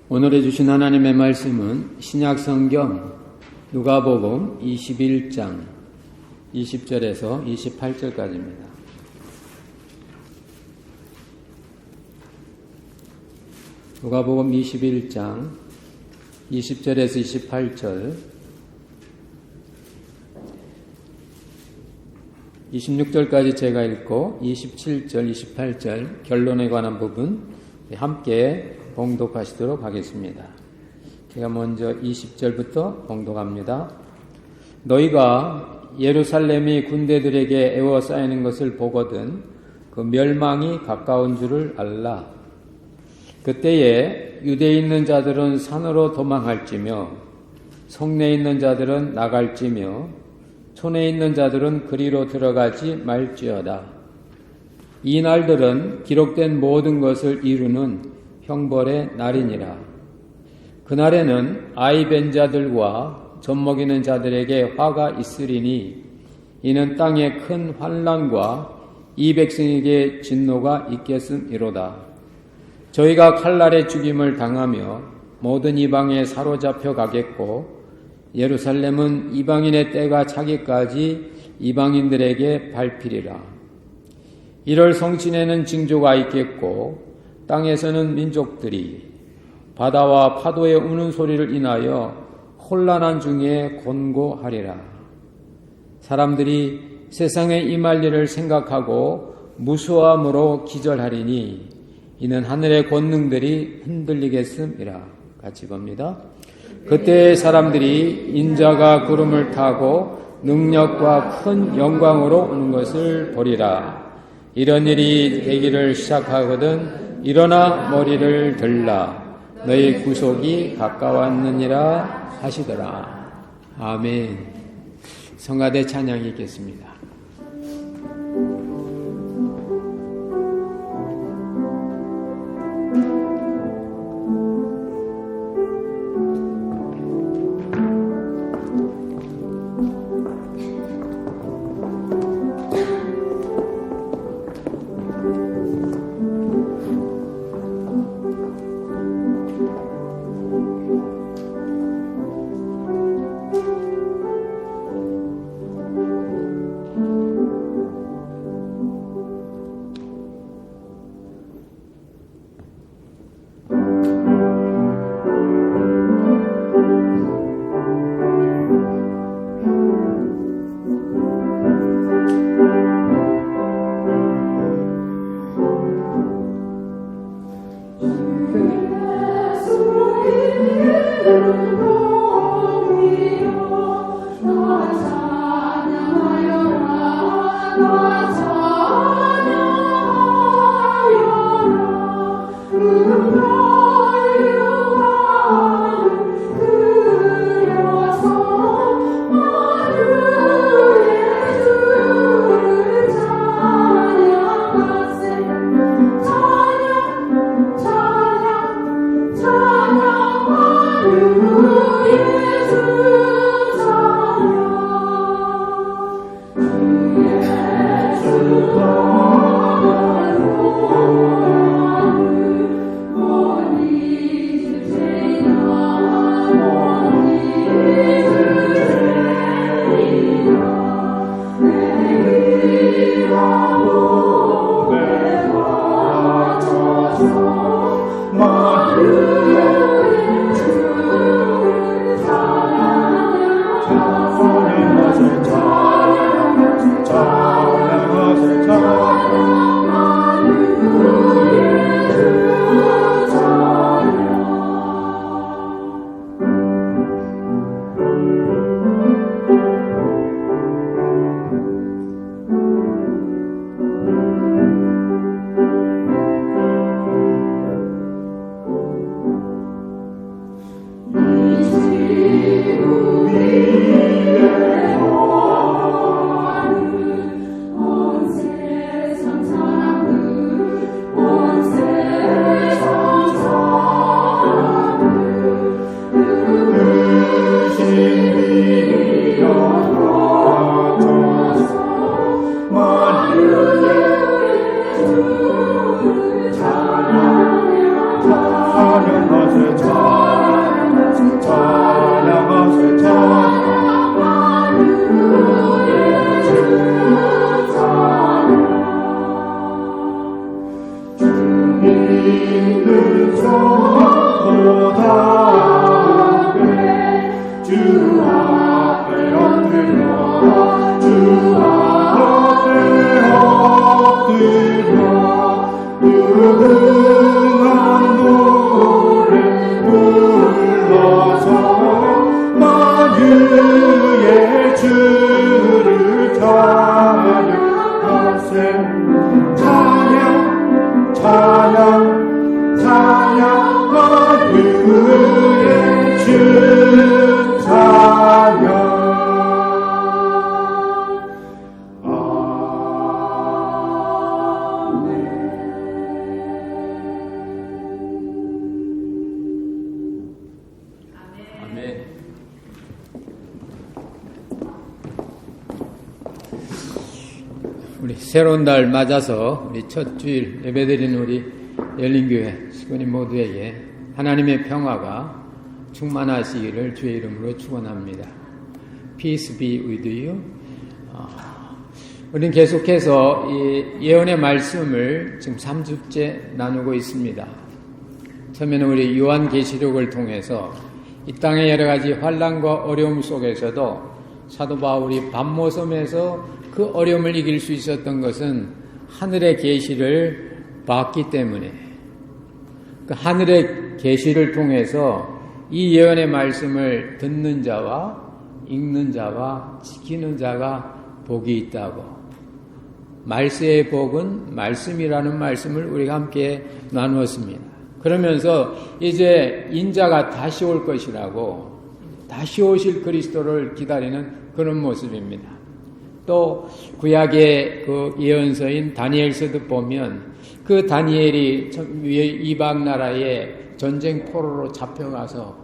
오늘 해주신 하나님의 말씀은 신약성경 누가복음 21장 20절에서 28절까지입니다. 누가복음 21장 20절에서 28절 26절까지 제가 읽고 27절, 28절 결론에 관한 부분 함께 봉독하시도록 하겠습니다. 제가 먼저 20절부터 봉독합니다. 너희가 예루살렘이 군대들에게 에워싸이는 것을 보거든 그 멸망이 가까운 줄을 알라. 그때에 유대에 있는 자들은 산으로 도망할지며 성내에 있는 자들은 나갈지며 촌에 있는 자들은 그리로 들어가지 말지어다. 이 날들은 기록된 모든 것을 이루는 형벌의 날이니라. 그날에는 아이 벤 자들과 젖먹이는 자들에게 화가 있으리니 이는 땅에 큰 환난과 이 백성에게 진노가 있겠음이로다. 저희가 칼날의 죽임을 당하며 모든 이방에 사로잡혀 가겠고 예루살렘은 이방인의 때가 차기까지 이방인들에게 밟히리라. 이럴 성신에는 징조가 있겠고 땅에서는 민족들이 바다와 파도의 우는 소리를 인하여 혼란한 중에 곤고하리라. 사람들이 세상에 임할 일을 생각하고 무수함으로 기절하리니 이는 하늘의 권능들이 흔들리겠음이라. 같이 봅니다. 그때 사람들이 인자가 구름을 타고 능력과 큰 영광으로 오는 것을 보리라. 이런 일이 되기를 시작하거든 일어나 머리를 들라. 너희 구속이 가까웠느니라 하시더라. 아멘. 성가대 찬양이 있겠습니다. 찬양 찬양 찬양 하늘의 주 찬양 우리 새로운 달 맞아서 우리 첫 주일 예배드리는 우리 열린교회 식구님 모두에게 하나님의 평화가 충만하시기를 주의 이름으로 축원합니다. Peace be with you. 우리는 계속해서 이 예언의 말씀을 지금 3주째 나누고 있습니다. 처음에는 우리 요한계시록을 통해서 이 땅의 여러 가지 환난과 어려움 속에서도 사도 바울이 밤모섬에서 그 어려움을 이길 수 있었던 것은 하늘의 계시를 봤기 때문에, 그 하늘의 계시를 통해서 이 예언의 말씀을 듣는 자와 읽는 자와 지키는 자가 복이 있다고, 말세의 복은 말씀이라는 말씀을 우리가 함께 나누었습니다. 그러면서 이제 인자가 다시 올 것이라고, 다시 오실 그리스도를 기다리는 그런 모습입니다. 또 구약의 그 예언서인 다니엘서도 보면 그 다니엘이 이방 나라에 전쟁 포로로 잡혀가서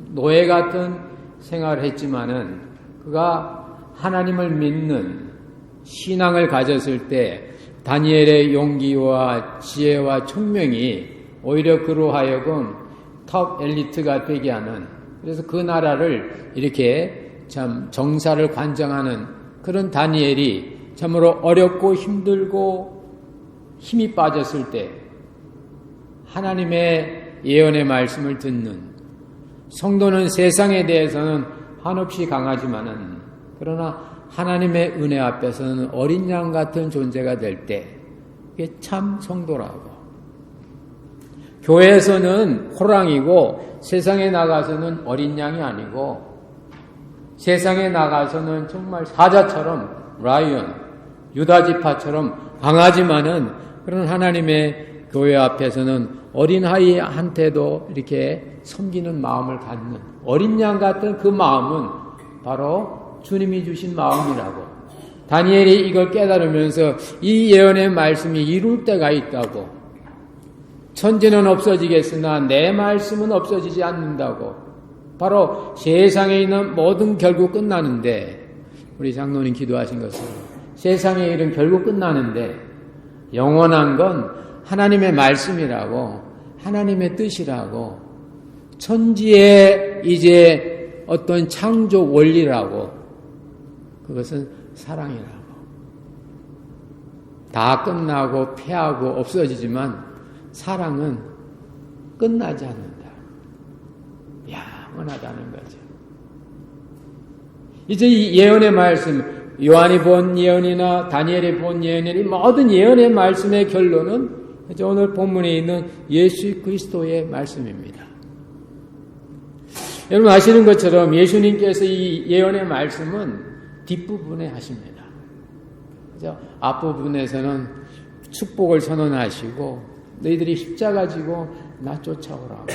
노예 같은 생활을 했지만은 그가 하나님을 믿는 신앙을 가졌을 때 다니엘의 용기와 지혜와 총명이 오히려 그로 하여금 톱 엘리트가 되게 하는, 그래서 그 나라를 이렇게 참 정사를 관장하는 그런 다니엘이 참으로 어렵고 힘들고 힘이 빠졌을 때 하나님의 예언의 말씀을 듣는, 성도는 세상에 대해서는 한없이 강하지만은 그러나 하나님의 은혜 앞에서는 어린 양 같은 존재가 될 때 그게 참 성도라고. 교회에서는 호랑이고 세상에 나가서는 어린 양이 아니고, 세상에 나가서는 정말 사자처럼 라이언, 유다지파처럼 강하지만은 그런 하나님의 교회 앞에서는 어린아이한테도 이렇게 섬기는 마음을 갖는 어린 양 같은 그 마음은 바로 주님이 주신 마음이라고. 다니엘이 이걸 깨달으면서 이 예언의 말씀이 이룰 때가 있다고. 천지는 없어지겠으나 내 말씀은 없어지지 않는다고. 바로 세상에 있는 모든 결국 끝나는데, 우리 장로님 기도하신 것처럼 세상의 일은 결국 끝나는데 영원한 건 하나님의 말씀이라고, 하나님의 뜻이라고, 천지의 이제 어떤 창조 원리라고, 그것은 사랑이라고. 다 끝나고 패하고 없어지지만 사랑은 끝나지 않는다. 영원하다는 거죠. 이제 이 예언의 말씀, 요한이 본 예언이나 다니엘이 본 예언이나 모든 예언의 말씀의 결론은 이제 오늘 본문에 있는 예수 그리스도의 말씀입니다. 여러분 아시는 것처럼 예수님께서 이 예언의 말씀은 뒷부분에 하십니다. 그죠? 앞부분에서는 축복을 선언하시고 너희들이 십자가 지고 나 쫓아오라고.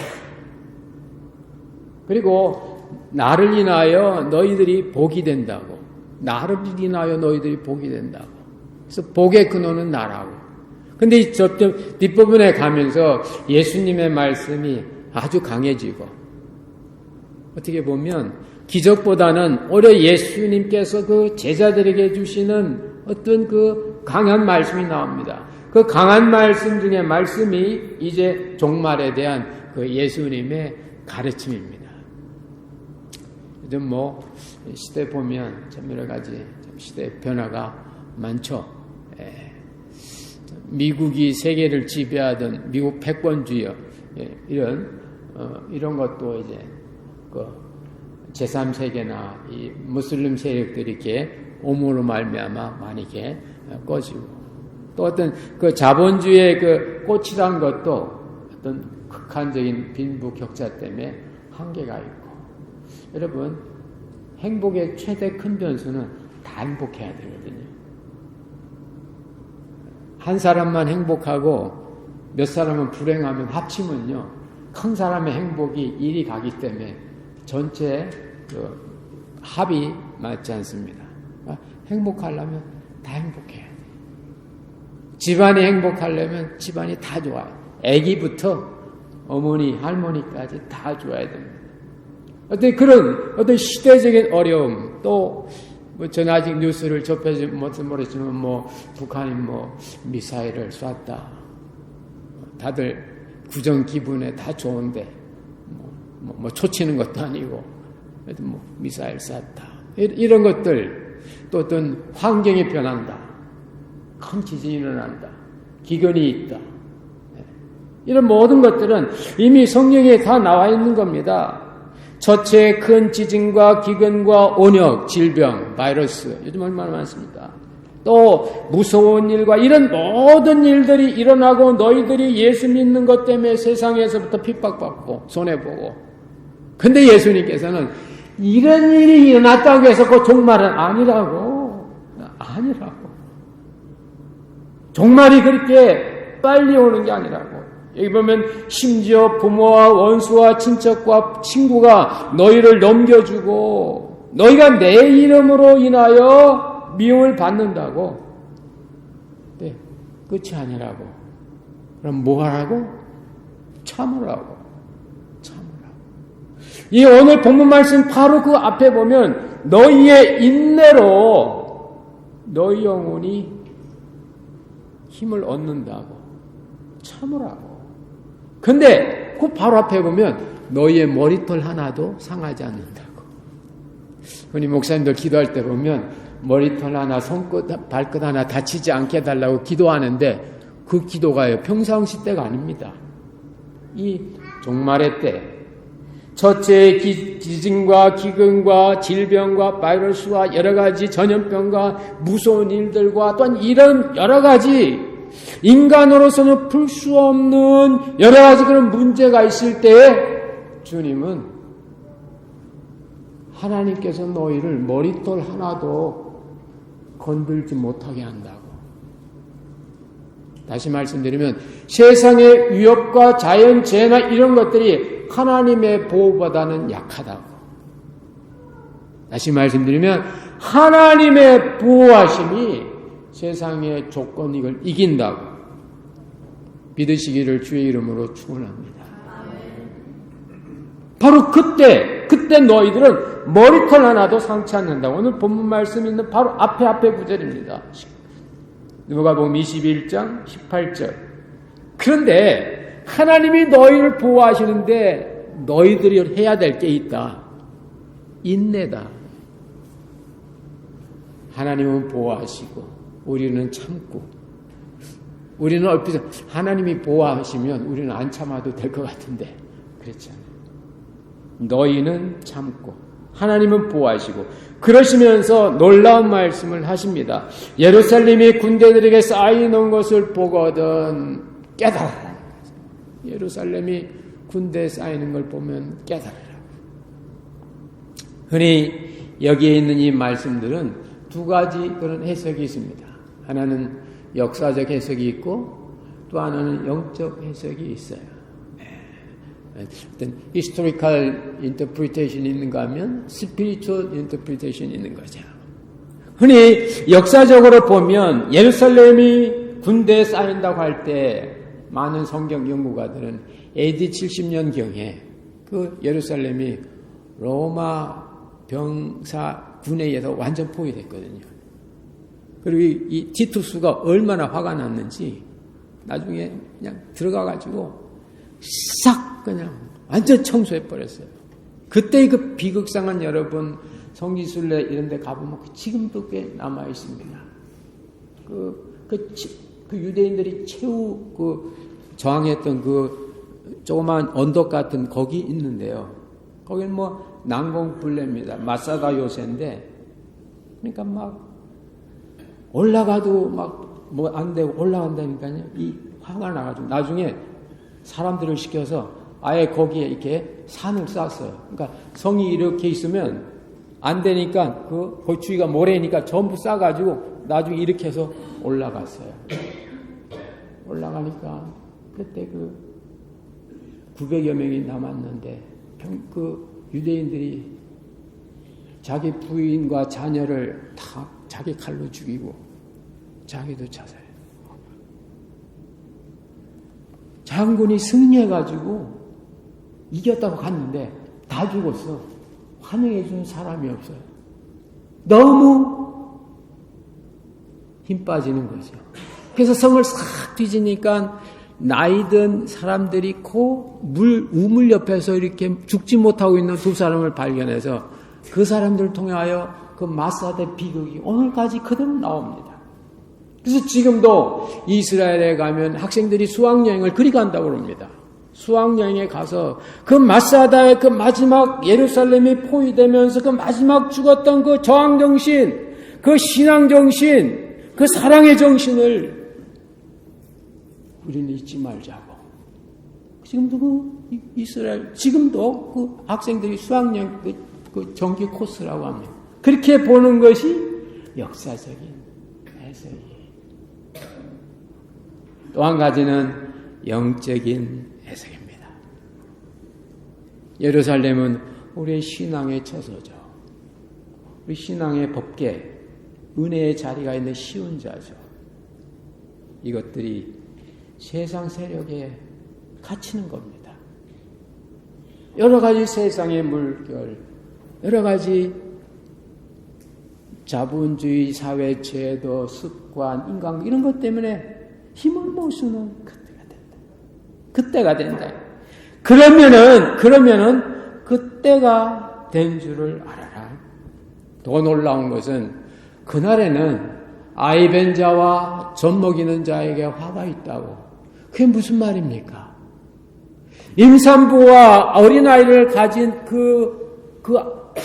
그리고 나를 인하여 너희들이 복이 된다고. 나를 인하여 너희들이 복이 된다고. 그래서 복의 근원은 나라고. 근데 이 뒷부분에 가면서 예수님의 말씀이 아주 강해지고, 어떻게 보면 기적보다는 오히려 예수님께서 그 제자들에게 주시는 어떤 그 강한 말씀이 나옵니다. 그 강한 말씀 중에 말씀이 이제 종말에 대한 그 예수님의 가르침입니다. 요즘 시대 보면 참 여러 가지 시대 변화가 많죠. 미국이 세계를 지배하던 미국 패권주의, 이런 것도 이제 그 제3세계나 이 무슬림 세력들이 이렇게 오므로 말미암아 많이 이렇게 꺼지고, 또 어떤 그 자본주의의 그 꽃이란 것도 어떤 극한적인 빈부격차 때문에 한계가 있고. 여러분, 행복의 최대 큰 변수는 다 행복해야 되거든요. 한 사람만 행복하고 몇 사람은 불행하면 합치면요, 큰 사람의 행복이 이리 가기 때문에 전체 그 합이 맞지 않습니다. 행복하려면 다 행복해야 돼. 집안이 행복하려면 집안이 다 좋아요. 아기부터 어머니, 할머니까지 다 좋아야 됩니다. 어떤 시대적인 어려움, 또, 저는 아직 뉴스를 접하지 못했지만, 북한이 미사일을 쐈다. 다들 구정 기분에 다 좋은데, 초치는 것도 아니고, 그래도 미사일 쐈다. 이런 것들, 또 어떤 환경이 변한다. 큰 지진이 일어난다. 기근이 있다. 이런 모든 것들은 이미 성경에 다 나와 있는 겁니다. 첫째, 큰 지진과 기근과 온역, 질병, 바이러스, 요즘 얼마나 많습니까? 또 무서운 일과 이런 모든 일들이 일어나고 너희들이 예수 믿는 것 때문에 세상에서부터 핍박받고 손해보고, 근데 예수님께서는 이런 일이 일어났다고 해서 그 종말은 아니라고. 종말이 그렇게 빨리 오는 게 아니라고. 여기 보면 심지어 부모와 원수와 친척과 친구가 너희를 넘겨주고 너희가 내 이름으로 인하여 미움을 받는다고. 네, 끝이 아니라고. 그럼 뭐 하라고? 참으라고. 이 오늘 본문 말씀 바로 그 앞에 보면 너희의 인내로 너희 영혼이 힘을 얻는다고. 참으라고. 근데 그 바로 앞에 보면 너희의 머리털 하나도 상하지 않는다고. 우리 목사님들 기도할 때 보면 머리털 하나, 손끝, 발끝 하나 다치지 않게 해달라고 기도하는데 그 기도가요, 평상시 때가 아닙니다. 이 종말의 때, 첫째 기진과 기근과 질병과 바이러스와 여러 가지 전염병과 무서운 일들과 또한 이런 여러 가지 인간으로서는 풀 수 없는 여러 가지 그런 문제가 있을 때에 주님은 하나님께서 너희를 머리털 하나도 건들지 못하게 한다고. 다시 말씀드리면 세상의 위협과 자연재해나 이런 것들이 하나님의 보호보다는 약하다고. 다시 말씀드리면 하나님의 보호하심이 세상의 조건 이걸 이긴다고 믿으시기를 주의 이름으로 축원합니다. 바로 그때 너희들은 머리털 하나도 상치 않는다. 오늘 본문 말씀 있는 바로 앞에 구절입니다. 누가복음 21장 18절. 그런데 하나님이 너희를 보호하시는데 너희들이 해야 될 게 있다. 인내다. 하나님은 보호하시고 우리는 참고. 우리는 얼핏 하나님이 보호하시면 우리는 안 참아도 될 것 같은데 그렇지 않아요. 너희는 참고 하나님은 보호하시고 그러시면서 놀라운 말씀을 하십니다. 예루살렘이 군대들에게 쌓여놓은 것을 보거든 깨달아라. 예루살렘이 군대에 쌓이는 걸 보면 깨달아라. 흔히 여기에 있는 이 말씀들은 두 가지 그런 해석이 있습니다. 하나는 역사적 해석이 있고 또 하나는 영적 해석이 있어요. 어떤 historical interpretation 있는가 하면 spiritual interpretation 있는 거죠. 흔히 역사적으로 보면 예루살렘이 군대에 쌓인다고 할 때 많은 성경 연구가들은 AD 70년경에 그 예루살렘이 로마 병사 군에 의해서 완전 포위됐거든요. 그리고 이 티투스가 얼마나 화가 났는지 나중에 그냥 들어가가지고 싹 그냥 완전 청소해버렸어요. 그때 그 비극상한 여러분 성지순례 이런 데 가보면 지금도 꽤 남아있습니다. 그 유대인들이 최후 저항했던 그 조그만 언덕 같은 거기 있는데요. 거기는 난공불례입니다. 마사다 요새인데 그러니까 막 올라가도 안 되고 올라간다니까요. 이 화가 나가지고 나중에 사람들을 시켜서 아예 거기에 이렇게 산을 쌌어요. 그러니까 성이 이렇게 있으면 안 되니까 그 주위가 모래니까 전부 싸가지고 나중에 이렇게 해서 올라갔어요. 올라가니까 그때 900여 명이 남았는데 유대인들이 자기 부인과 자녀를 다 자기 칼로 죽이고 자기도 자살해. 장군이 승리해가지고 이겼다고 갔는데 다 죽었어. 환영해주는 사람이 없어요. 너무 힘 빠지는 거죠. 그래서 성을 싹 뒤지니까 나이든 사람들이 우물 옆에서 이렇게 죽지 못하고 있는 두 사람을 발견해서 그 사람들을 통하여 그 마사대 비극이 오늘까지 그대로 나옵니다. 그래서 지금도 이스라엘에 가면 학생들이 수학여행을 그리 간다고 합니다. 수학여행에 가서 그 마사다의 그 마지막 예루살렘이 포위되면서 그 마지막 죽었던 그 저항정신, 그 신앙정신, 그 사랑의 정신을 우리는 잊지 말자고. 지금도 지금도 그 학생들이 수학여행 그 정기 코스라고 합니다. 그렇게 보는 것이 역사적인 해석이에요. 또 한 가지는 영적인 해석입니다. 예루살렘은 우리의 신앙의 처소죠. 우리 신앙의 법계, 은혜의 자리가 있는 시운자죠. 이것들이 세상 세력에 갇히는 겁니다. 여러 가지 세상의 물결, 여러 가지 자본주의, 사회, 제도, 습관, 인간 이런 것 때문에 힘을 못 쓰는 그때가 된다. 그러면은 그때가 된 줄을 알아라. 더 놀라운 것은 그날에는 아이 자와 젖 먹이는 자에게 화가 있다고. 그게 무슨 말입니까? 임산부와 어린아이를 가진 그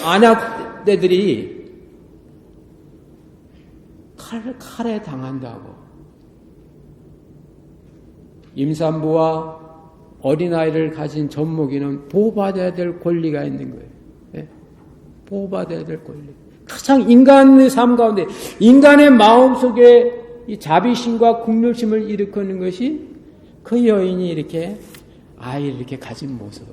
아낙네들이 칼에 당한다고. 임산부와 어린아이를 가진 젖먹이는 보호받아야 될 권리가 있는 거예요. 네? 보호받아야 될 권리. 가장 인간의 삶 가운데 인간의 마음속에 이 자비심과 국률심을 일으키는 것이 그 여인이 이렇게 아이를 이렇게 가진 모습,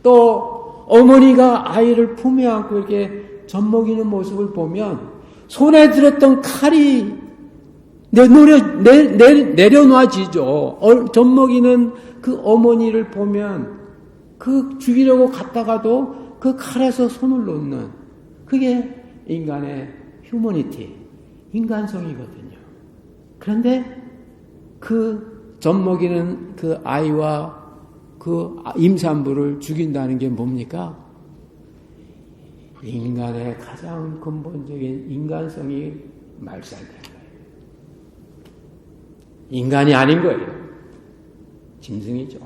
또 어머니가 아이를 품에 안고 이렇게 젖먹이는 모습을 보면 손에 들었던 칼이 내려놔지죠. 젖먹이는 그 어머니를 보면 그 죽이려고 갔다가도 그 칼에서 손을 놓는 그게 인간의 휴머니티, 인간성이거든요. 그런데 그 젖먹이는 그 아이와 그 임산부를 죽인다는 게 뭡니까? 인간의 가장 근본적인 인간성이 말살된 거예요. 인간이 아닌 거예요. 짐승이죠.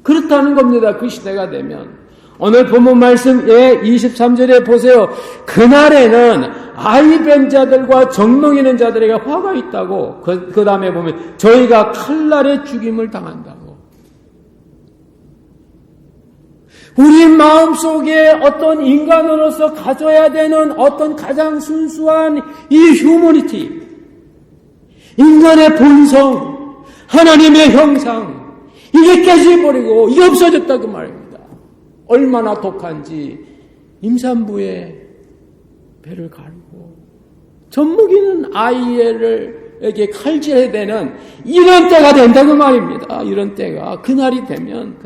그렇다는 겁니다. 그 시대가 되면. 오늘 본문 말씀 23절에 보세요. 그날에는 아이 뵌 자들과 젖먹이는 자들에게 화가 있다고. 그 다음에 보면 저희가 칼날에 죽임을 당한다고. 우리 마음속에 어떤 인간으로서 가져야 되는 어떤 가장 순수한 이 휴머니티, 인간의 본성, 하나님의 형상, 이게 깨져버리고 이게 없어졌다 그 말입니다. 얼마나 독한지 임산부의 배를 가르고 젖먹이는 아이에게 칼질해야 되는 이런 때가 된다고 말입니다. 이런 때가 그날이 되면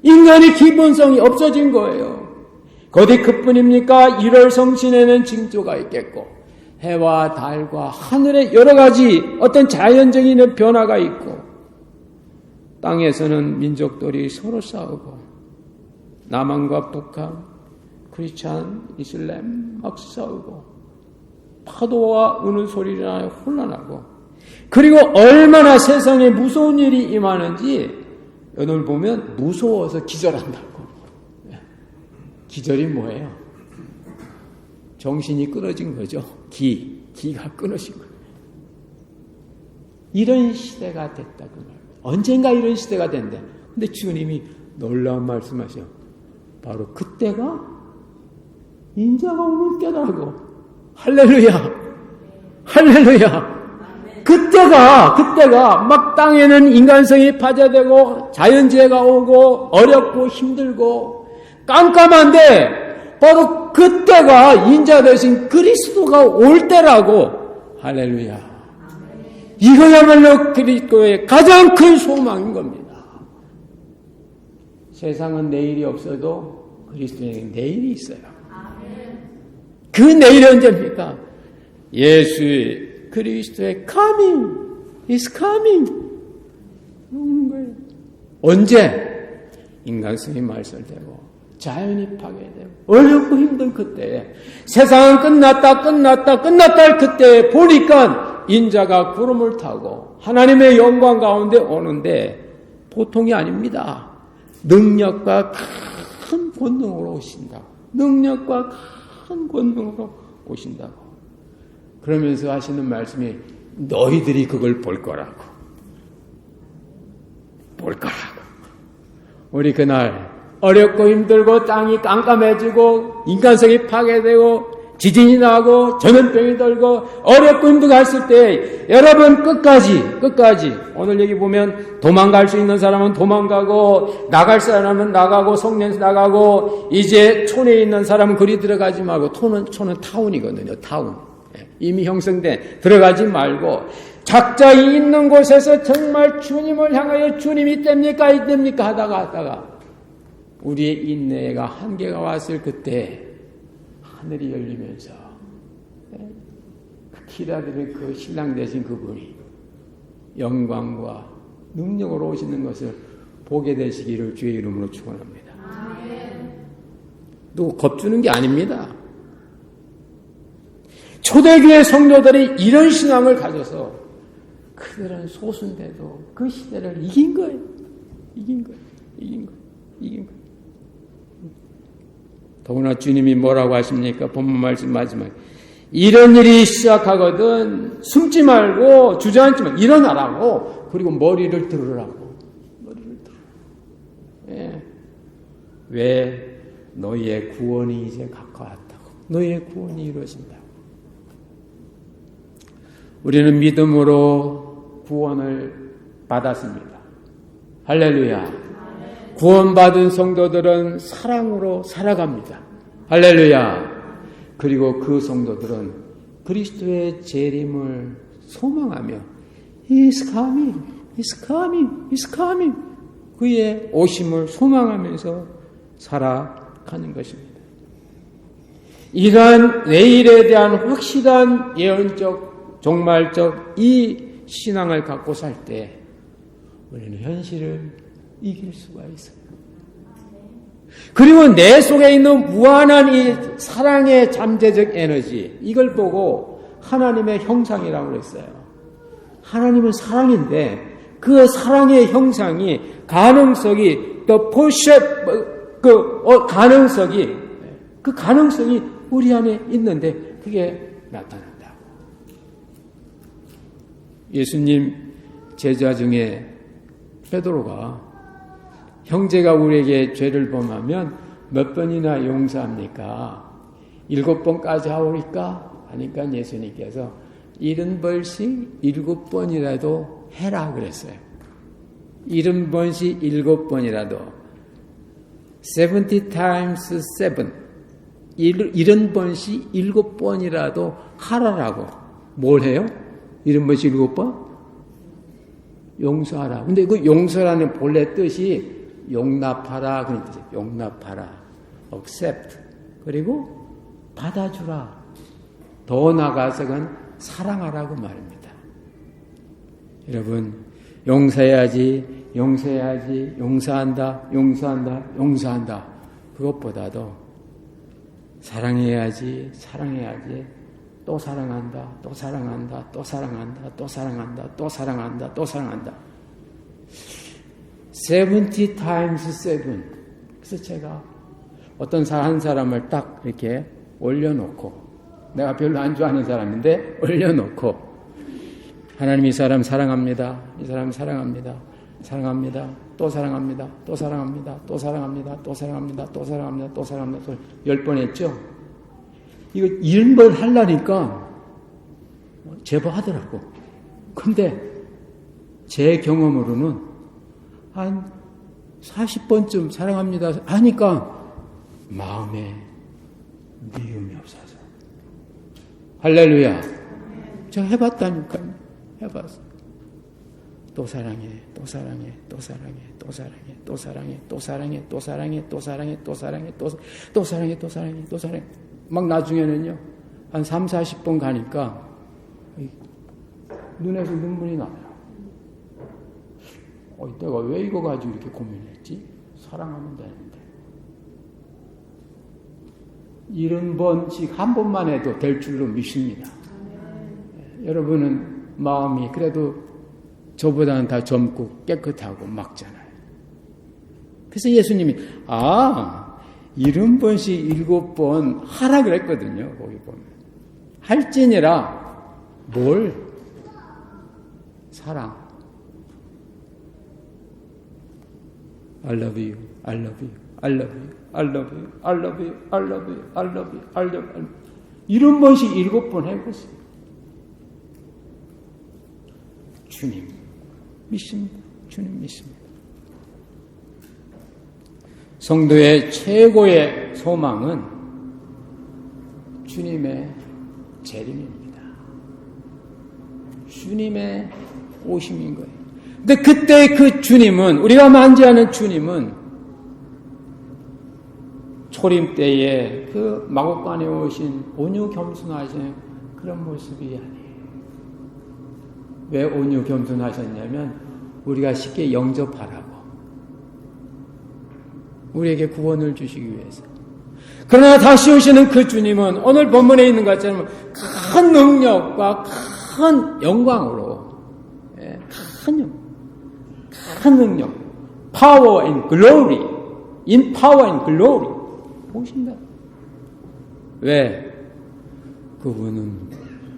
인간의 기본성이 없어진 거예요. 어디 그뿐입니까? 1월 성신에는 징조가 있겠고 해와 달과 하늘의 여러 가지 어떤 자연적인 변화가 있고 땅에서는 민족들이 서로 싸우고 남한과 북한, 크리스찬, 이슬람 막 싸우고 파도와 우는 소리가 혼란하고 그리고 얼마나 세상에 무서운 일이 임하는지 오늘 보면 무서워서 기절한다고. 기절이 뭐예요? 정신이 끊어진 거죠. 기가 끊어진 거예요. 이런 시대가 됐다고 말이에요. 언젠가 이런 시대가 된대. 근데 주님이 놀라운 말씀하셔. 바로 그때가 인자가 오는 때라고. 할렐루야. 할렐루야. 그때가 막 땅에는 인간성이 파괴되고 자연재해가 오고 어렵고 힘들고 깜깜한데 바로 그때가 인자 되신 그리스도가 올 때라고. 할렐루야. 이거야말로 그리스도의 가장 큰 소망인 겁니다. 세상은 내일이 없어도 그리스도에게 내일이 있어요. 그 내일이 언제입니까? 예수의 그리스도의 coming is coming. 오는 거예요. 언제? 인간성이 말살되고 자연이 파괴되고 어렵고 힘든 그때에 세상은 끝났다 할 그때에 보니까 인자가 구름을 타고 하나님의 영광 가운데 오는데 보통이 아닙니다. 능력과 큰 권능으로 오신다고. 능력과 큰 권능으로 오신다고. 그러면서 하시는 말씀이 너희들이 그걸 볼 거라고. 볼 거라고. 우리 그날 어렵고 힘들고 땅이 깜깜해지고 인간성이 파괴되고 지진이 나고 전염병이 들고 어렵고 힘들고 했을 때 여러분 끝까지 오늘 여기 보면 도망갈 수 있는 사람은 도망가고 나갈 사람은 나가고 성년에서 나가고 이제 촌에 있는 사람은 그리 들어가지 말고 촌은 타운이거든요. 타운. 이미 형성된 들어가지 말고 각자 있는 곳에서 정말 주님을 향하여 주님이 뗍니까 이뗍니까 하다가 우리의 인내가 한계가 왔을 그때 하늘이 열리면서 그 기다리는 그 신랑 되신 그분이 영광과 능력으로 오시는 것을 보게 되시기를 주의 이름으로 축원합니다. 누구 겁주는 게 아닙니다. 초대교회 성도들이 이런 신앙을 가져서 그들은 소수인데도 그 시대를 이긴 거예요. 더구나 주님이 뭐라고 하십니까? 본문 말씀 마지막에 이런 일이 시작하거든 숨지 말고 주저앉지 말고 일어나라고. 그리고 머리를 들으라고. 예. 왜? 너희의 구원이 이제 가까웠다고. 너희의 구원이 이루어진다고. 우리는 믿음으로 구원을 받았습니다. 할렐루야. 구원받은 성도들은 사랑으로 살아갑니다. 할렐루야. 그리고 그 성도들은 그리스도의 재림을 소망하며 He is coming, He is coming, He is coming. 그의 오심을 소망하면서 살아가는 것입니다. 이러한 내일에 대한 확실한 예언적, 종말적 이 신앙을 갖고 살 때 우리는 현실을 이길 수가 있어요. 그리고 내 속에 있는 무한한 이 사랑의 잠재적 에너지, 이걸 보고 하나님의 형상이라고 그랬어요. 하나님은 사랑인데 그 사랑의 형상이 가능성이 그 가능성이 우리 안에 있는데 그게 나타난다. 예수님 제자 중에 베드로가 형제가 우리에게 죄를 범하면 몇 번이나 용서합니까? 7번까지 하오리까? 하니까 예수님께서 70번씩 7번이라도 해라 그랬어요. 70번씩 7번이라도 70 times 7 70번씩 7번이라도 하라라고. 뭘 해요? 70번씩 7번? 용서하라. 근데 그 용서라는 본래 뜻이 용납하라 그런 뜻이에요. 용납하라. accept. 그리고 받아주라. 더 나아가서는 사랑하라고 말입니다. 여러분, 용서해야지, 용서한다. 그것보다도 사랑해야지, 또 사랑한다. 70 times 7. 그래서 제가 어떤 한 사람을 딱 이렇게 올려놓고, 내가 별로 안 좋아하는 사람인데 올려놓고, 하나님 이 사람 사랑합니다. 이 사람 사랑합니다. 또 사랑합니다. 10번 했죠? 이거 70번 하려니까 제법 하더라고. 근데 제 경험으로는 한 40번쯤 사랑합니다 하니까 마음에 미움이 없어서. 할렐루야. 제가 해봤다니까요. 해봤어. 또 사랑해, 또 사랑해, 또 사랑해, 또 사랑해, 또 사랑해, 또 사랑해, 또 사랑해, 또 사랑해, 또 사랑해, 또 사랑해, 또 사랑해, 또 사랑해. 막 나중에는요, 한 3, 40번 가니까 눈에서 눈물이 나요. 내가 왜 이거 가지고 이렇게 고민했지? 사랑하면 되는데. 70번씩 한 번만 해도 될 줄로 믿습니다. 여러분은 마음이 그래도 저보다는 다 젊고 깨끗하고 막잖아요. 그래서 예수님이 70번씩 7번 하라 그랬거든요. 거기 보면 할지니라 뭘? 사랑. I love you, I love you, I love you, I love you, I love you, I love you, I love you, I love you. 70번씩 7번 해보세요. 주님 믿습니다. 주님 믿습니다. 성도의 최고의 소망은 주님의 재림입니다. 주님의 오심인 거예요. 근데 그때 그 주님은, 우리가 만지하는 주님은 초림 때에 그 마곡간에 오신 온유 겸손하신 그런 모습이 아니에요. 왜 온유 겸손하셨냐면 우리가 쉽게 영접하라고, 우리에게 구원을 주시기 위해서. 그러나 다시 오시는 그 주님은 오늘 본문에 있는 것처럼 큰 능력과 큰 영광으로, 큰 능력, power and glory, in power and glory 오신다. 왜? 그분은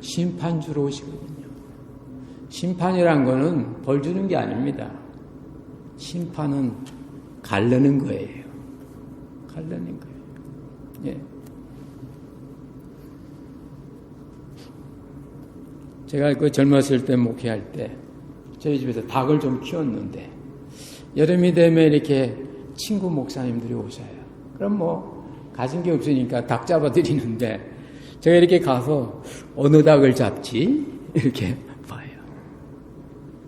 심판주로 오시거든요. 심판이란 거는 벌 주는 게 아닙니다. 심판은 가르는 거예요. 가르는 거예요. 예. 제가 그 젊었을 때 목회할 때 저희 집에서 닭을 좀 키웠는데 여름이 되면 이렇게 친구 목사님들이 오셔요. 그럼 뭐 가진 게 없으니까 닭 잡아드리는데 제가 이렇게 가서 어느 닭을 잡지? 이렇게 봐요.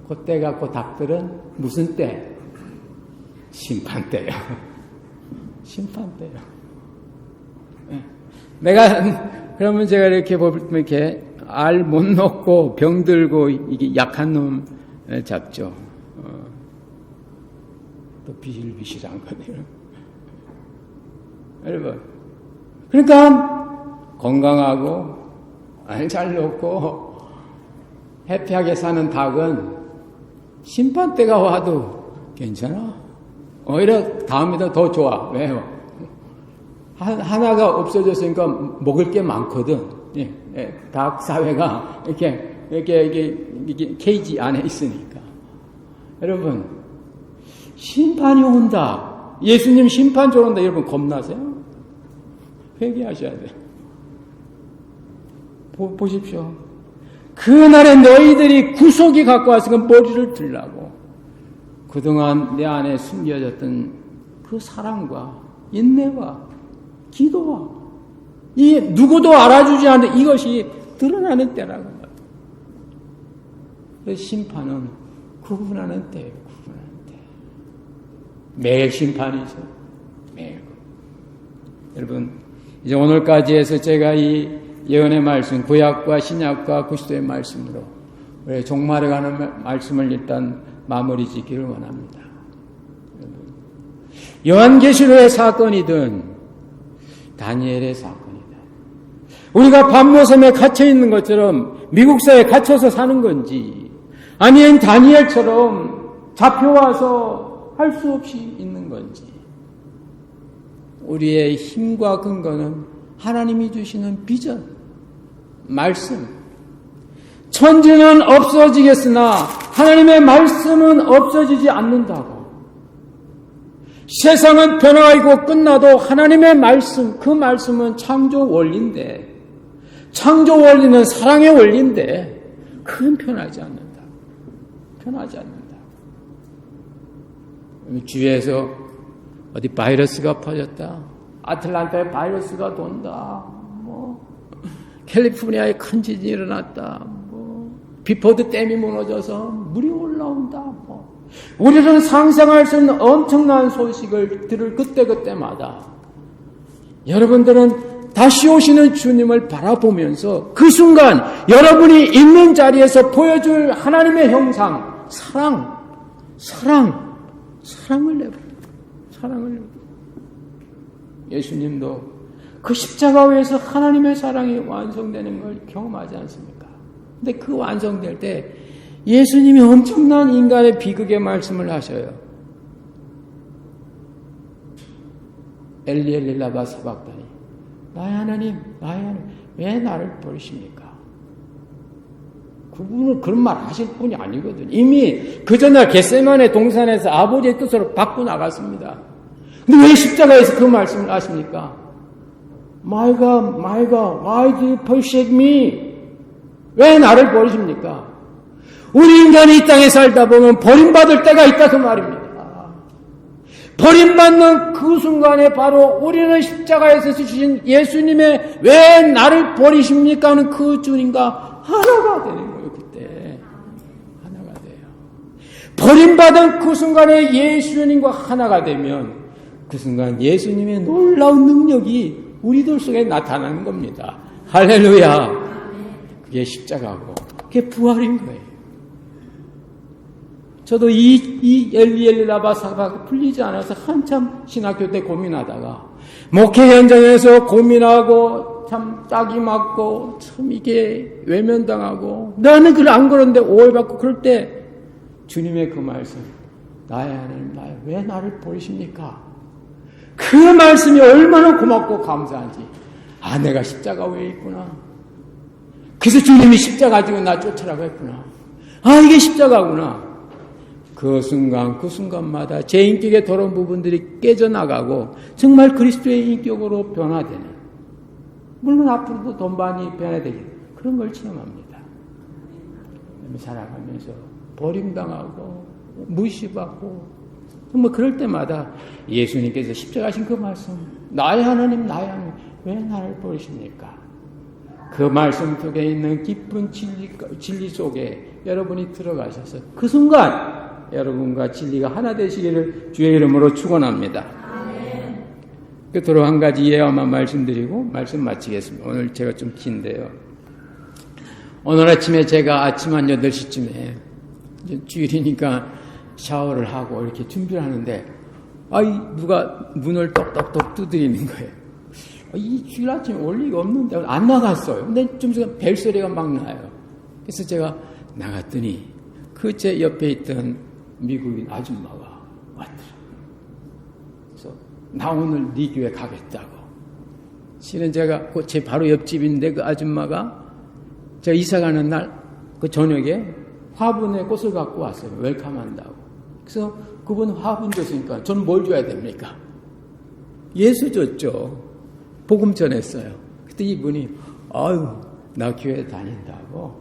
그때 갖고 닭들은 무슨 때? 심판 때요. 심판 때요. 내가 그러면 제가 이렇게 보면 이렇게 알 못 먹고 병들고 이게 약한 놈 잡죠. 또 비실비실한 거네요. 여러분, 그러니까 건강하고 알 잘 놓고 해피하게 사는 닭은 심판 때가 와도 괜찮아. 오히려 다음이다 더 좋아. 왜요? 하나가 없어졌으니까 먹을 게 많거든. 닭 사회가 이렇게 케이지 안에 있으니까. 여러분, 심판이 온다. 예수님 심판조로 온다. 여러분 겁나세요? 회개하셔야 돼요. 보십시오. 그날에 너희들이 구속이 갖고 와서 그 머리를 들라고. 그동안 내 안에 숨겨졌던 그 사랑과 인내와 기도와 이 누구도 알아주지 않는 이것이 드러나는 때라고 말이에요. 그 심판은 구분하는 때예요. 구분하는 때. 매일 심판이죠. 매일. 여러분, 이제 오늘까지 해서 제가 이 예언의 말씀, 구약과 신약과 그리스도의 말씀으로 우리 종말해가는 말씀을 일단 마무리 짓기를 원합니다. 요한계시록의 사건이든 다니엘의 사건이든 우리가 밤모섬에 갇혀있는 것처럼 미국사에 갇혀서 사는 건지 아니면 다니엘처럼 잡혀와서 할 수 없이 있는 건지 우리의 힘과 근거는 하나님이 주시는 비전, 말씀. 천지는 없어지겠으나 하나님의 말씀은 없어지지 않는다고. 세상은 변화하고 끝나도 하나님의 말씀, 그 말씀은 창조 원리인데, 창조 원리는 사랑의 원리인데 그건 변하지 않는다. 변하지 않는다. 주위에서 어디 바이러스가 퍼졌다. 아틀란타에 바이러스가 돈다. 캘리포니아에 큰 지진이 일어났다. 비포드 댐이 무너져서 물이 올라온다. 우리는 상상할 수 없는 엄청난 소식을 들을 그때그때마다 여러분들은 다시 오시는 주님을 바라보면서 그 순간 여러분이 있는 자리에서 보여줄 하나님의 형상, 사랑을 내버려. 예수님도 그 십자가 위에서 하나님의 사랑이 완성되는 걸 경험하지 않습니까? 근데 그 완성될 때 예수님이 엄청난 인간의 비극의 말씀을 하셔요. 엘리 엘리 라마 사박다니, 나의 하나님 왜 나를 버리십니까? 그분은 그런 말 하실 분이 아니거든요. 이미 그 전날 겟세마네 동산에서 아버지의 뜻으로 받고 나갔습니다. 근데 왜 십자가에서 그 말씀을 하십니까? My God, why do you forsake me? 왜 나를 버리십니까? 우리 인간이 이 땅에 살다 보면 버림받을 때가 있다 그 말입니다. 버림받는 그 순간에 바로 우리는 십자가에서 주신 예수님의 왜 나를 버리십니까 하는 그 주님과 하나가 되는 거예요. 그때 하나가 돼요. 버림받은 그 순간에 예수님과 하나가 되면 그 순간 예수님의 놀라운 능력이 우리들 속에 나타나는 겁니다. 할렐루야. 그게 십자가고 그게 부활인 거예요. 저도 이 엘리엘리라바 사바가 풀리지 않아서 한참 신학교 때 고민하다가 목회 현장에서 고민하고 참 딱이 맞고 참 이게 외면당하고 나는 그걸 안 그런데 오해받고 그럴 때 주님의 그 말씀, 나의 하나님 왜 나를 버리십니까? 그 말씀이 얼마나 고맙고 감사한지. 내가 십자가 위에 있구나. 그래서 주님이 십자가 지고 나 쫓으라고 했구나. 이게 십자가구나. 그 순간마다 제 인격의 더러운 부분들이 깨져나가고 정말 그리스도의 인격으로 변화되는, 물론 앞으로도 더 많이 변화되겠 그런 걸 체험합니다. 살아가면서 버림당하고 무시받고 정말 그럴 때마다 예수님께서 십자가신 그 말씀, 나의 하나님 왜 나를 버리십니까? 그 말씀 속에 있는 깊은 진리 속에 여러분이 들어가셔서 그 순간 여러분과 진리가 하나 되시기를 주의 이름으로 축원합니다. 끝으로 한 가지 예화만 말씀드리고 말씀 마치겠습니다. 오늘 제가 좀 긴데요. 오늘 아침에 제가 아침 한 8시쯤에 주일이니까 샤워를 하고 이렇게 준비를 하는데 누가 문을 똑똑똑 두드리는 거예요. 이 주일 아침에 올 리가 없는데 안 나갔어요. 근데 좀 벨소리가 막 나요. 그래서 제가 나갔더니 그 제 옆에 있던 미국인 아줌마가 왔더라고요. 그래서 나 오늘 네 교회 가겠다고. 실은 제가 제 바로 옆집인데 그 아줌마가 제가 이사 가는 날 그 저녁에 화분에 꽃을 갖고 왔어요. 웰컴한다고. 그래서 그분 화분 줬으니까 저는 뭘 줘야 됩니까? 예수 줬죠. 복음 전했어요. 그때 이분이 나 교회 다닌다고.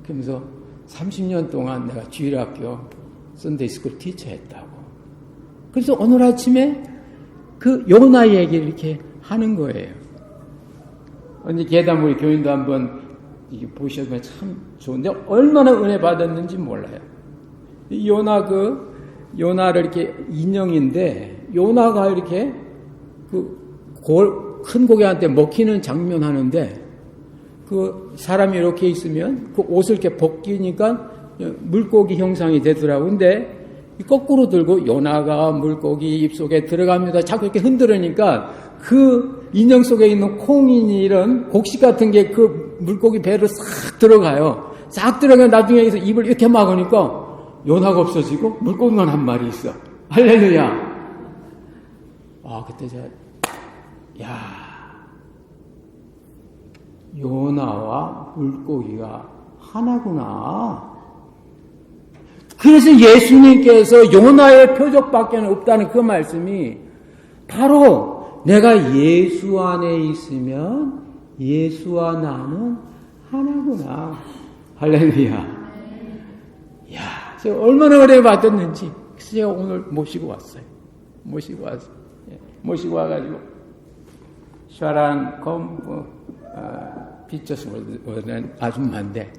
그러면서 30년 동안 내가 주일학교 선데이스쿨 티처 했다고. 그래서 오늘 아침에 그 요나 얘기를 이렇게 하는 거예요. 언제 계단 우리 교인도 한번 이게 보시면 참 좋은데 얼마나 은혜 받았는지 몰라요. 요나를 이렇게 인형인데 요나가 이렇게 큰 고개한테 먹히는 장면 하는데 그 사람이 이렇게 있으면 그 옷을 이렇게 벗기니까 물고기 형상이 되더라고요. 근데 거꾸로 들고 요나가 물고기 입속에 들어갑니다. 자꾸 이렇게 흔들으니까 그 인형 속에 있는 콩이니 이런 곡식 같은 게 그 물고기 배로 싹 들어가요. 싹 들어가 나중에 입을 이렇게 막으니까 요나가 없어지고 물고기만 한 마리 있어. 할렐루야. 그때 제가 요나와 물고기가 하나구나. 그래서 예수님께서 요나의 표적밖에 없다는 그 말씀이 바로 내가 예수 안에 있으면 예수와 나는 하나구나. 할렐루야. 제가 얼마나 은혜 받았는지. 그래서 제가 오늘 모시고 왔어요. 모시고 와가지고 샤란 검 빚져서 오는 아줌마인데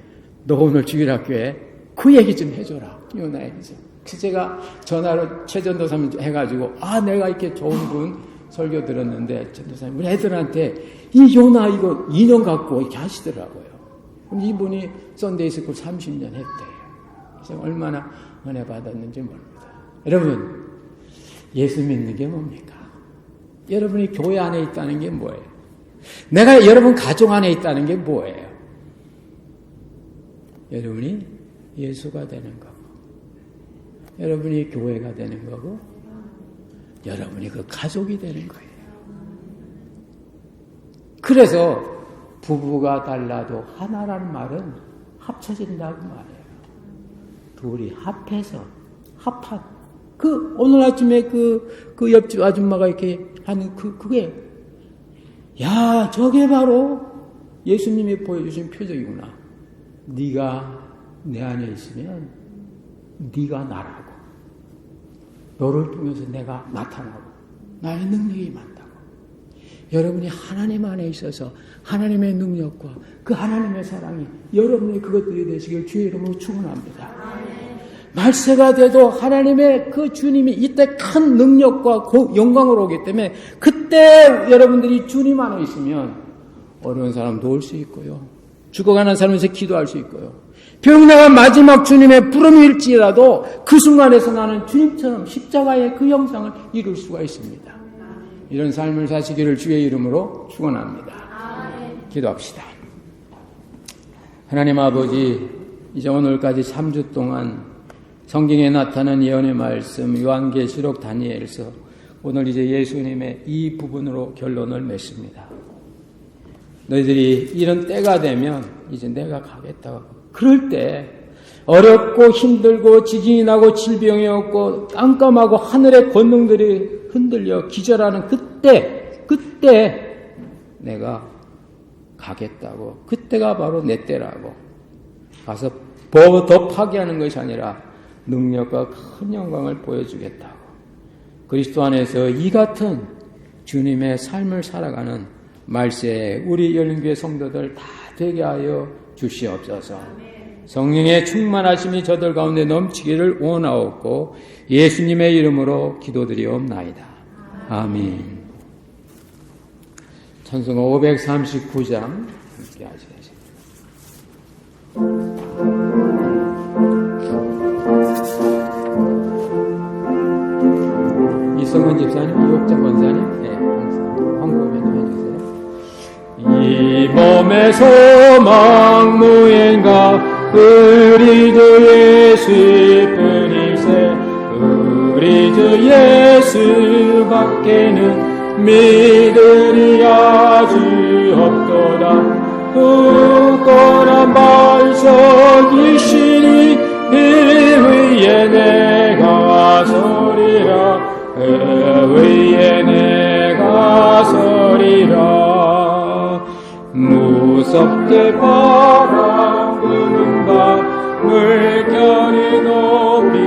너 오늘 주일학교에 그 얘기 좀 해줘라. 요나 얘기 좀. 그래서 제가 전화로 최전도사님 해가지고 내가 이렇게 좋은 분 설교 들었는데 전도사님 우리 애들한테 이 요나 이거 2년 갖고 이렇게 하시더라고요. 그럼 이분이 썬데이 스쿨 30년 했대요. 그래서 얼마나 은혜 받았는지 모릅니다. 여러분 예수 믿는 게 뭡니까? 여러분이 교회 안에 있다는 게 뭐예요? 내가 여러분 가정 안에 있다는 게 뭐예요? 여러분이 예수가 되는 거고, 여러분이 교회가 되는 거고, 여러분이 그 가족이 되는 거예요. 그래서 부부가 달라도 하나라는 말은 합쳐진다고 말해요. 둘이 합해서 합한 오늘 아침에 그 옆집 아줌마가 이렇게 하는 그게 저게 바로 예수님이 보여주신 표적이구나. 네가 내 안에 있으면 네가 나라고, 너를 통해서 내가 나타나고 나의 능력이 임한다고. 여러분이 하나님 안에 있어서 하나님의 능력과 그 하나님의 사랑이 여러분의 그것들이 되시길 주의 이름으로 축원합니다. 말세가 돼도 하나님의 그 주님이 이때 큰 능력과 영광으로 오기 때문에 그때 여러분들이 주님 안에 있으면 어려운 사람도 올 수 있고요, 죽어가는 사람에서 기도할 수 있고요, 병나가 마지막 주님의 부름일지라도 그 순간에서 나는 주님처럼 십자가의 그 형상을 이룰 수가 있습니다. 이런 삶을 사시기를 주의 이름으로 축원합니다. 기도합시다. 하나님 아버지, 이제 오늘까지 3주 동안 성경에 나타난 예언의 말씀 요한계시록 다니엘서 오늘 이제 예수님의 이 부분으로 결론을 맺습니다. 너희들이 이런 때가 되면 이제 내가 가겠다고. 그럴 때 어렵고 힘들고 지진이 나고 질병이 없고 깜깜하고 하늘의 권능들이 흔들려 기절하는 그때 내가 가겠다고. 그때가 바로 내 때라고. 가서 더 파괴하는 것이 아니라 능력과 큰 영광을 보여주겠다고. 그리스도 안에서 이 같은 주님의 삶을 살아가는 말세에 우리 열린교회 성도들 다 되게 하여 주시옵소서. 성령의 충만하심이 저들 가운데 넘치기를 원하옵고 예수님의 이름으로 기도드리옵나이다. 아멘. 찬송가 539장 함께 하시겠습니다. 이성은 집사님, 이옥자 권사님, 황금에도 해주세요. 이 몸의 소망 무엔가 우리 주 예수뿐일세. 우리 주 예수밖에는 믿으리 아주 없도다. 굳건한 반석이시니 이 위에 내가 서리라. 그 위에 내가 서리라. 무섭게 바람 부는 밤 물결이 높이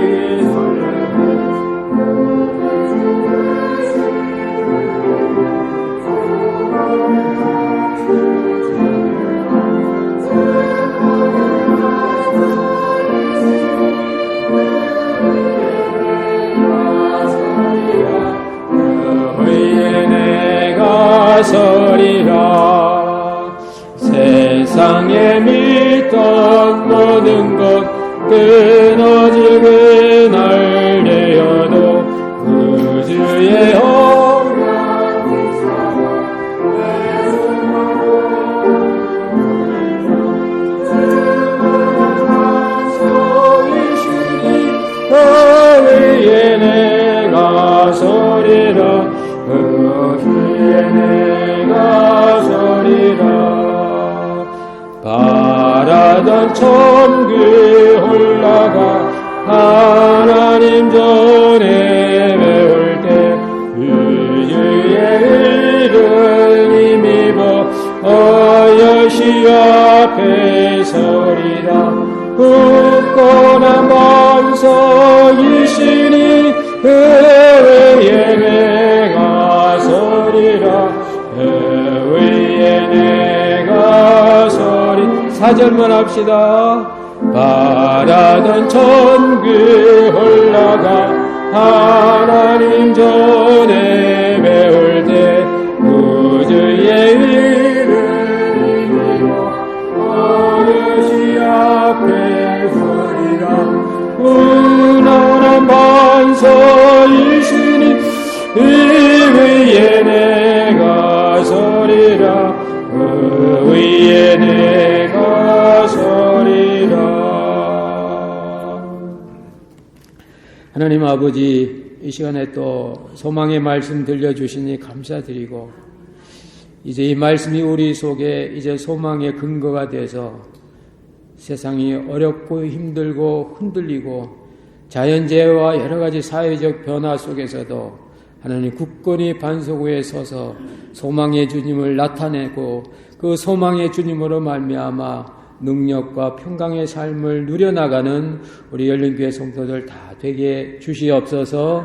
서리라. 세상에 믿던 모든 것 끊어지고 날 되어도 우주의 오랑이 소이시니 그 위에 내가 서리라. 그 위에 내가 서리라. 바라던 천국 올라가 하나님 전에 배울 때 우주의 일을 힘입어 여시 앞에 서리라. 굳건한 반석이시니 그 위에 내가 서리라. 그 위에 내가 서리. 4절만 합시다. 바라던 천국 올라가 하나님 전에 배울 때 구주의 이름으로 어르시 앞에 서리라. 은은한 반석이시니 이 위에 내가 서리라. 그 위에 내가 서리라. 하나님 아버지, 이 시간에 또 소망의 말씀 들려주시니 감사드리고, 이제 이 말씀이 우리 속에 이제 소망의 근거가 돼서 세상이 어렵고 힘들고 흔들리고 자연재해와 여러 가지 사회적 변화 속에서도 하나님 굳건히 반석 위에 서서 소망의 주님을 나타내고 그 소망의 주님으로 말미암아 능력과 평강의 삶을 누려나가는 우리 열린교회 성도들 다 되게 주시옵소서.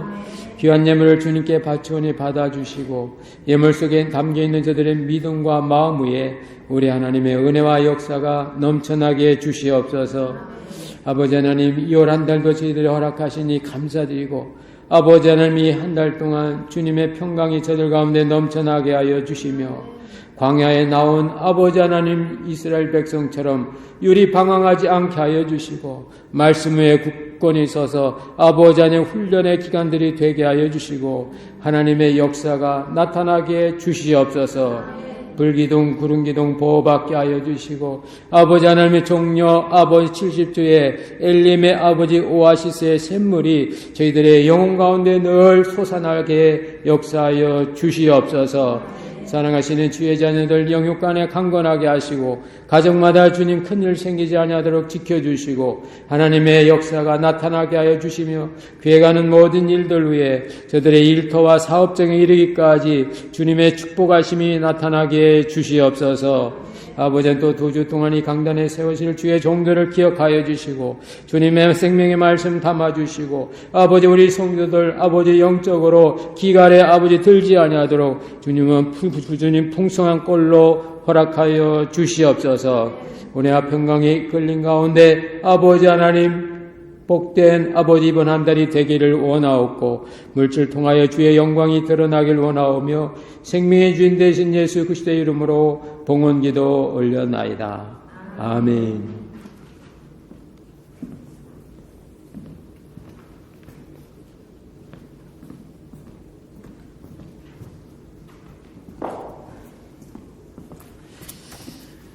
귀한 예물을 주님께 바치오니 받아주시고 예물 속에 담겨있는 저들의 믿음과 마음 위에 우리 하나님의 은혜와 역사가 넘쳐나게 주시옵소서. 아버지 하나님, 2월 한 달도 저희들이 허락하시니 감사드리고, 아버지 하나님, 이 한 달 동안 주님의 평강이 저들 가운데 넘쳐나게 하여 주시며 광야에 나온 아버지 하나님 이스라엘 백성처럼 유리 방황하지 않게 하여 주시고 말씀 위에 굳건히 서서 아버지 하나님 훈련의 기간들이 되게 하여 주시고 하나님의 역사가 나타나게 주시옵소서. 불기둥 구름기둥 보호받게 하여 주시고 아버지 하나님의 종려 아버지 70주의 엘림의 아버지 오아시스의 샘물이 저희들의 영혼 가운데 늘 솟아나게 역사하여 주시옵소서. 사랑하시는 주의 자녀들 영육간에 강건하게 하시고 가정마다 주님 큰일 생기지 아니하도록 지켜주시고 하나님의 역사가 나타나게 하여 주시며 귀해가는 모든 일들 위에 저들의 일터와 사업정에 이르기까지 주님의 축복하심이 나타나게 주시옵소서. 아버지는 또 2주 동안 이 강단에 세우실 주의 종들을 기억하여 주시고 주님의 생명의 말씀 담아주시고 아버지 우리 성도들 아버지 영적으로 기갈에 아버지 들지 아니하도록 주님은 주님 풍성한 꼴로 허락하여 주시옵소서. 은혜와 평강이 끌린 가운데 아버지 하나님 복된 아버지 이번 한 달이 되기를 원하옵고 물질 통하여 주의 영광이 드러나길 원하오며 생명의 주인 되신 예수 그리스도의 이름으로 봉헌기도 올려나이다. 아멘.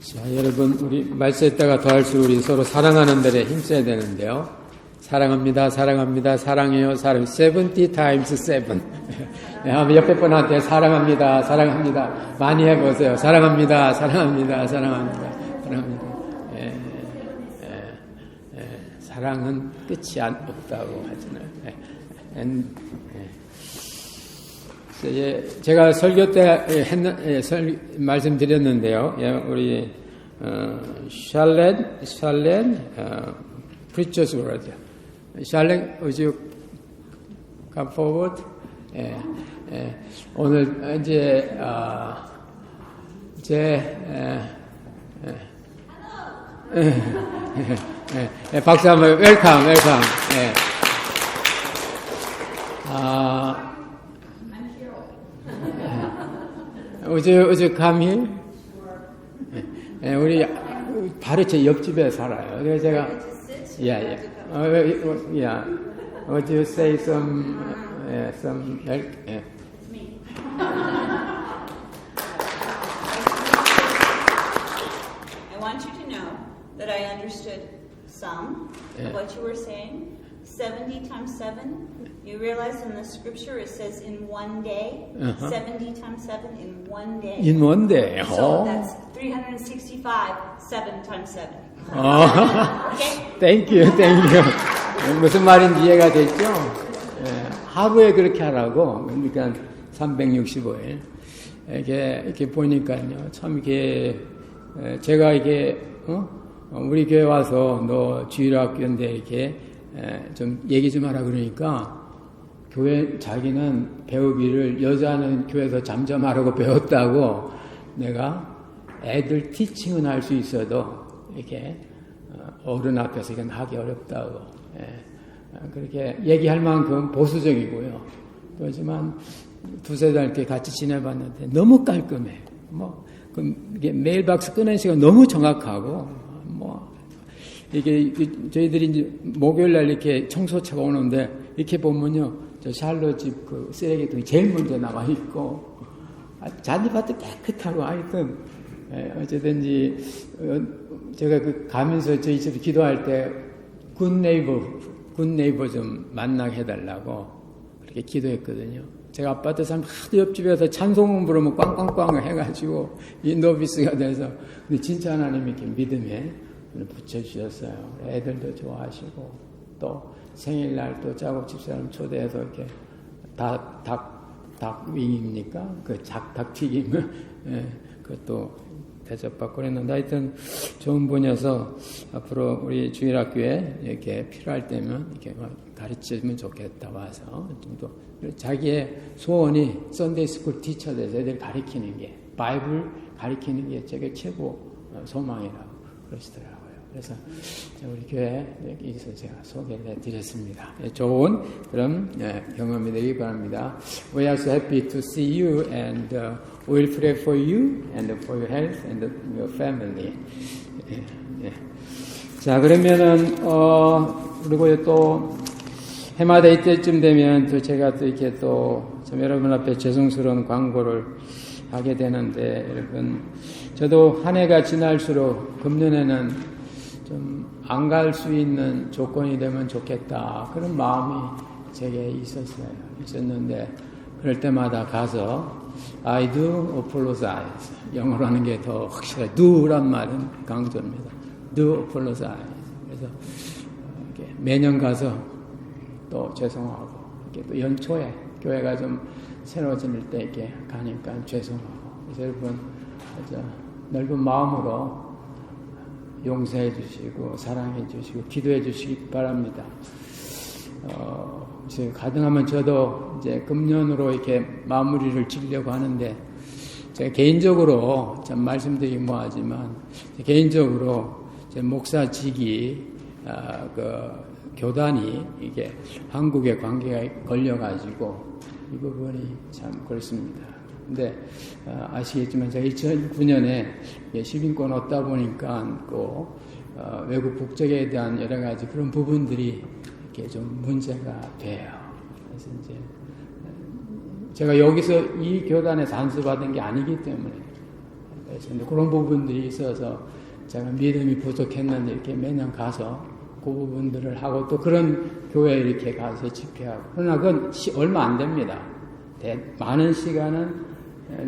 자, 여러분, 우리 말씀했다가 더할수록 우리 서로 사랑하는 데에 힘써야 되는데요. 사랑합니다, 사랑합니다, 사랑해요, 사랑. 70 times 7. 한번 옆에 분한테 사랑합니다, 사랑합니다. 많이 해보세요. 사랑합니다, 사랑합니다, 사랑합니다, 사랑합니다. 사랑은 끝이 없다고 하잖아요. 제가 설교 때 말씀드렸는데요. 우리 샬렌 preacher's word. 샬렌, would you come forward? 오늘 이제 박수 한번 웰컴. would you come here? 우리 바로 제 옆집에 살아요. 그래서 제가 yeah. Would you say some help? Yeah. I want you to know that I understood some of what you were saying. 70 times 7. You realize in the scripture it says in one day. 70 times 7 in one day. In one day. So that's 365, 7 times 7. Okay? Thank you. 무슨 말인지 이해가 됐죠? 하루에 그렇게 하라고. 그러니까 365일. 이렇게 보니까요. 참 이게, 제가 이게, 우리 교회 와서 너 주일학교인데 이렇게 좀 얘기 좀 하라 그러니까 교회 자기는 배우기를 여자는 교회에서 잠잠하라고 배웠다고 내가 애들 티칭은 할 수 있어도 이렇게 어른 앞에서 이건 하기 어렵다고 그렇게 얘기할 만큼 보수적이고요. 그렇지만 두세 달 이렇게 같이 지내봤는데 너무 깔끔해. 이게 메일 박스 꺼낸 시간 너무 정확하고 이게 저희들이 이제 목요일 날 이렇게 청소차가 오는데 이렇게 보면요, 저 샬롯 집 그 쓰레기통이 제일 먼저 나와 있고 잔디밭도 깨끗하고 하여튼 어쨌든지 제가 가면서 저희 집에 기도할 때 굿네이버 좀 만나게 해달라고 그렇게 기도했거든요. 제가 아파트 사람 하도 옆집에서 찬송을 부르면 꽝꽝꽝 해가지고 인도비스가 돼서 근데 진짜 하나님 이렇게 믿음에 붙여주셨어요. 애들도 좋아하시고 또 생일날 또 짜고 집사람 초대해서 이렇게 닭윙입니까? 그 닭튀김 그것도 대접받고 그랬는데 하여튼 좋은 분이어서 앞으로 우리 주일학교에 이렇게 필요할 때면 이렇게 가르치면 좋겠다 와서 좀 더 자기의 소원이 썬데이 스쿨 티처 돼서 애들 가르치는 게 바이블 가르치는 게 제게 최고 소망이라고 그러시더라고요. 그래서 우리 교회 여기서 제가 소개를 해드렸습니다. 좋은 그런 경험이 되기 바랍니다. We are so happy to see you and we'll pray for you and for your health and your family. 자, 그러면은 그리고 또 해마다 이때쯤 되면 또 제가 또 이렇게 또 좀 여러분 앞에 죄송스러운 광고를 하게 되는데 여러분 저도 한 해가 지날수록 금년에는 좀 안 갈 수 있는 조건이 되면 좋겠다 그런 마음이 제게 있었는데 그럴 때마다 가서 I do apologize 영어로 하는 게 더 확실해 do란 말은 강조입니다. do apologize 그래서 이렇게 매년 가서 또 죄송하고 이렇게 또 연초에 교회가 좀 새로워질 때 이렇게 가니까 죄송하고 그래서 여러분 넓은 마음으로 용서해 주시고 사랑해 주시고 기도해 주시기 바랍니다. 가능하면 저도 이제 금년으로 이렇게 마무리를 지려고 하는데 제가 개인적으로 참 말씀드리기 뭐하지만 개인적으로 제 목사직이 교단이 이게 한국의 관계가 걸려가지고 이 부분이 참 그렇습니다. 근데 아시겠지만 제가 2009년에 시민권 얻다 보니까 외국 국적에 대한 여러 가지 그런 부분들이 이렇게 좀 문제가 돼요. 그래서 이제 제가 여기서 이 교단에서 안수받은 게 아니기 때문에 그래서 그런 부분들이 있어서 제가 믿음이 부족했는데 이렇게 매년 가서 그 부분들을 하고 또 그런 교회에 이렇게 가서 집회하고 그러나 그건 얼마 안 됩니다. 많은 시간은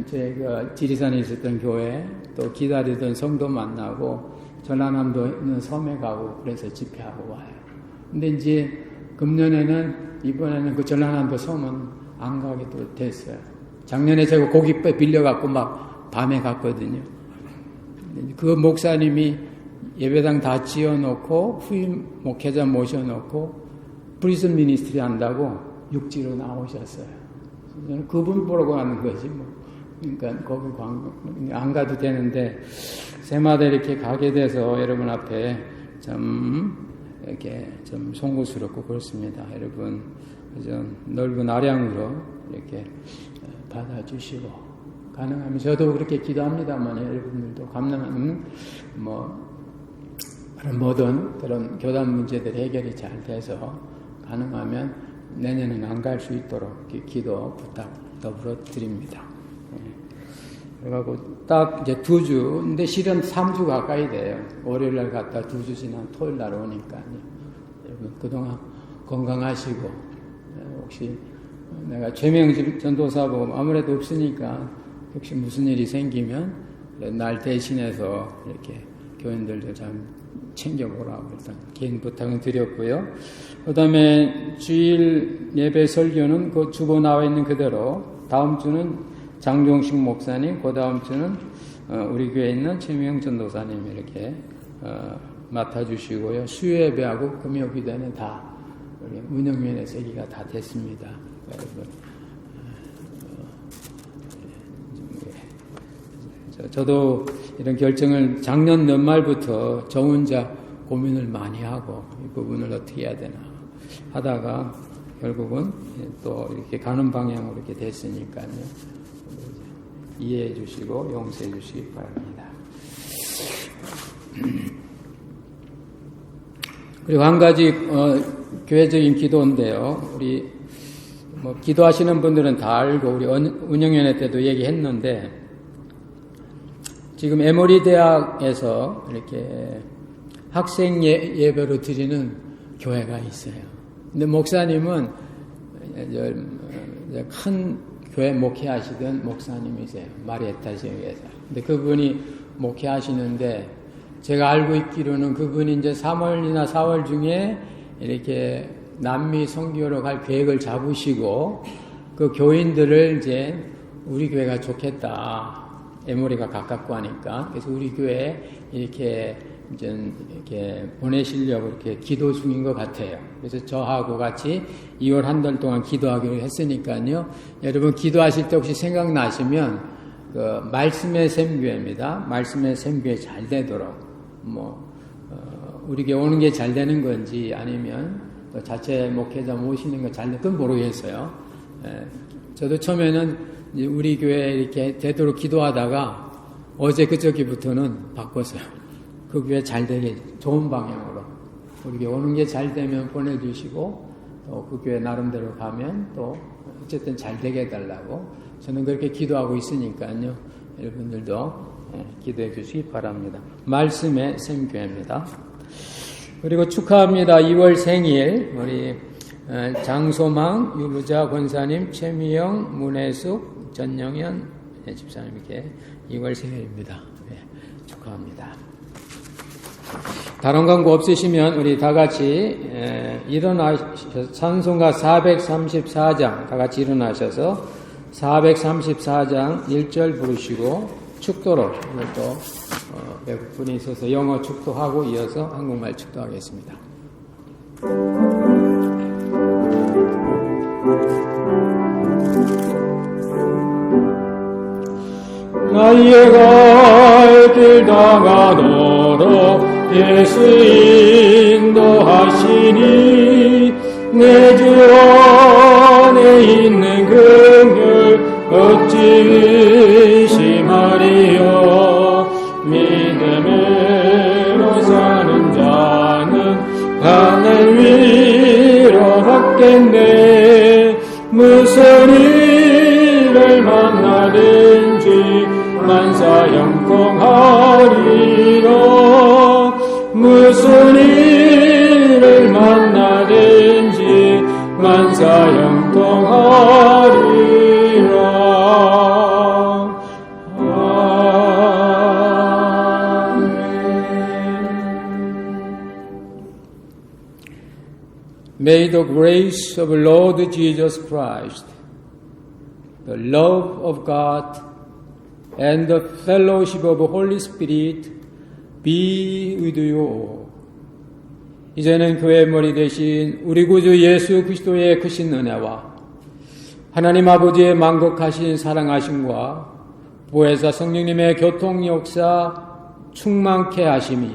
제가 지리산에 있었던 교회 또 기다리던 성도 만나고 전라남도 있는 섬에 가고 그래서 집회하고 와요. 근데 이제 금년에는 이번에는 그 전라남도 섬은 안 가게 또 됐어요. 작년에 제가 고깃배 빌려갖고 막 밤에 갔거든요. 그 목사님이 예배당 다 지어놓고 후임 목회자 모셔놓고 프리즌 미니스트리 한다고 육지로 나오셨어요. 저는 그분 보러 가는 거지 뭐. 그러니까 거기 안 가도 되는데 새마다 이렇게 가게 돼서 여러분 앞에 참 이렇게 좀 송구스럽고 그렇습니다. 여러분 넓은 아량으로 이렇게 받아주시고 가능하면 저도 그렇게 기도합니다만 여러분들도 가능한 모든 그런 교단 문제들 해결이 잘 돼서 가능하면 내년에는 안 갈 수 있도록 기도 부탁 더불어 드립니다. 그래가지고 딱 이제 2주, 근데 실은 3주 가까이 돼요. 월요일 날 갔다 2주 지난 토요일 날 오니까요. 여러분 그동안 건강하시고 혹시 내가 최명집 전도사 보고 아무래도 없으니까 혹시 무슨 일이 생기면 날 대신해서 이렇게 교인들도 참 챙겨보라고 일단 개인 부탁은 드렸고요. 그 다음에 주일 예배 설교는 그 주보 나와 있는 그대로 다음 주는 장종식 목사님, 그 다음 주는 우리 교회에 있는 최명 전도사님 이렇게 맡아주시고요. 수요예배하고 금요기도는 다 우리 운영위원회에서 얘기가 다 됐습니다. 여러분, 저도 이런 결정을 작년 연말부터 저 혼자 고민을 많이 하고 이 부분을 어떻게 해야 되나 하다가 결국은 또 이렇게 가는 방향으로 이렇게 됐으니까요. 이해해 주시고 용서해 주시기 바랍니다. 그리고 한 가지 교회적인 기도인데요. 우리 기도하시는 분들은 다 알고 우리 운영위원회 때도 얘기했는데 지금 에모리 대학에서 이렇게 학생 예배로 드리는 교회가 있어요. 근데 목사님은 큰 교회 목회하시던 목사님이세요. 마리에타 지역에서. 근데 그분이 목회하시는데 제가 알고 있기로는 그분이 이제 3월이나 4월 중에 이렇게 남미 선교로 갈 계획을 잡으시고 그 교인들을 이제 우리 교회가 좋겠다. 에모리가 가깝고 하니까. 그래서 우리 교회에 이렇게 보내시려고 이렇게 기도 중인 것 같아요. 그래서 저하고 같이 2월 한 달 동안 기도하기로 했으니까요. 여러분 기도하실 때 혹시 생각나시면 그 말씀의 샘교회입니다. 말씀의 샘교회 잘 되도록 우리 교회 오는 게 잘 되는 건지 아니면 또 자체 목회자 모시는 거 잘 되는 건 모르겠어요. 저도 처음에는 우리 교회 이렇게 되도록 기도하다가 어제 그저께부터는 바꿨어요. 그 교회 잘 되게 좋은 방향으로 우리 교회 오는 게 잘 되면 보내주시고 또 그 교회 나름대로 가면 또 어쨌든 잘 되게 해달라고 저는 그렇게 기도하고 있으니까요. 여러분들도 기도해 주시기 바랍니다. 말씀의 샘교회입니다. 그리고 축하합니다. 2월 생일 우리 장소망 유부자 권사님, 최미영, 문혜숙, 전영현 집사님 이렇게 2월 생일입니다. 축하합니다. 다른 광고 없으시면 우리 다 같이 일어나셔서 찬송가 434장 다 같이 일어나셔서 434장 1절 부르시고 축도로 이것도 외국분이 있어서 영어 축도하고 이어서 한국말 축도하겠습니다. 나의 갈 길 다가도록 예수 인도하시니 내 주 안에 있는 긍휼 어찌 의심하리요. 믿음으로 사는 자는 하늘 위로 받겠네. 무슨 일을 만나든지 만사 영통하리라. 무슨 일을 만나든지 만사 영통하리라. May the grace of Lord Jesus Christ, the love of God, and the fellowship of the Holy Spirit be with you all. 이제는 교회의 머리 대신 우리 구주 예수 그리스도의 크신 은혜와 하나님 아버지의 만극하신 사랑하심과 보혜사 성령님의 교통 역사 충만케 하심이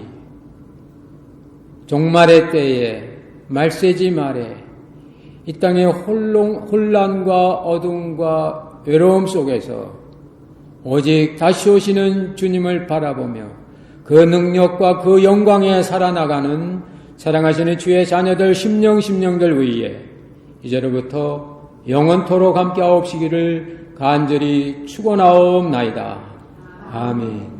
종말의 때에 말세지 말에 이 땅의 혼란과 어둠과 외로움 속에서 오직 다시 오시는 주님을 바라보며 그 능력과 그 영광에 살아나가는 사랑하시는 주의 자녀들 심령들 위에 이제로부터 영원토록 함께하옵시기를 간절히 축원하옵나이다. 아멘.